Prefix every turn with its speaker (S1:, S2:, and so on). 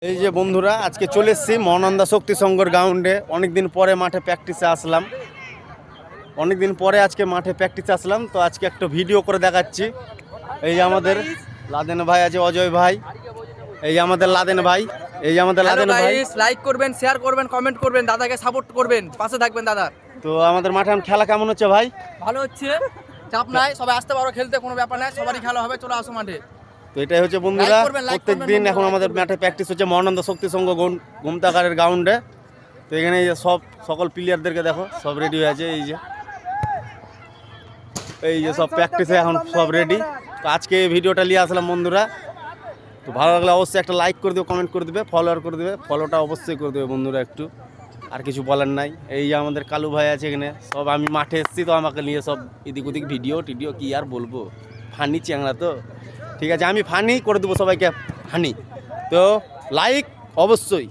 S1: এই যে বন্ধুরা আজকে চলে এসেছি মহানন্দা শক্তি সংঘর গ্রাউন্ডে। অনেকদিন পরে মাঠে প্র্যাকটিসে আসলাম। আজকে মাঠে প্র্যাকটিসে আসলাম, তো আজকে একটা ভিডিও করে দেখাচ্ছি। এই যে আমাদের লাদেন ভাই আছে, অজয় ভাই, এই যে আমাদের লাদেন ভাই,
S2: লাইক করবেন, শেয়ার করবেন, কমেন্ট করবেন, দাদাকে সাপোর্ট করবেন, পাশে থাকবেন দাদা।
S1: তো আমাদের মাঠে এখন খেলা কেমন হচ্ছে ভাই?
S2: ভালো হচ্ছে, চাপ নাই, সবাই আসতে পারো খেলতে, কোনো ব্যাপার নাই, সবারই খেলা হবে, চলে আসো মাঠে।
S1: তো এটাই হচ্ছে বন্ধুরা,
S2: Like করবেন,
S1: প্রত্যেক দিন এখন আমাদের মাঠে প্র্যাকটিস হচ্ছে মহানন্দা শক্তি সংঘ গোমতাগারের গ্রাউন্ডে। তো এখানে এই যে সকল প্লেয়ারদেরকে দেখো, সব রেডি হয়ে আছে। এই যে সব প্র্যাকটিসে এখন সব রেডি। তো আজকে এই ভিডিওটা নিয়ে আসলাম বন্ধুরা। তো ভালো লাগলে অবশ্যই একটা লাইক করে দেবে, কমেন্ট করে দেবে, ফলোয়ার করে দেবে, ফলোটা অবশ্যই করে দেবে বন্ধুরা একটু। আর কিছু বলার নাই। এই যে আমাদের কালু ভাই আছে এখানে, সব আমি মাঠে এসেছি তো আমাকে নিয়ে সব এদিক ওদিক ভিডিও টিডিও কি আর বলবো, ফানি চ্যাংড়া তো। ঠিক আছে, আমি ফানি করে দেবো সবাইকে, ফানি। তো লাইক অবশ্যই।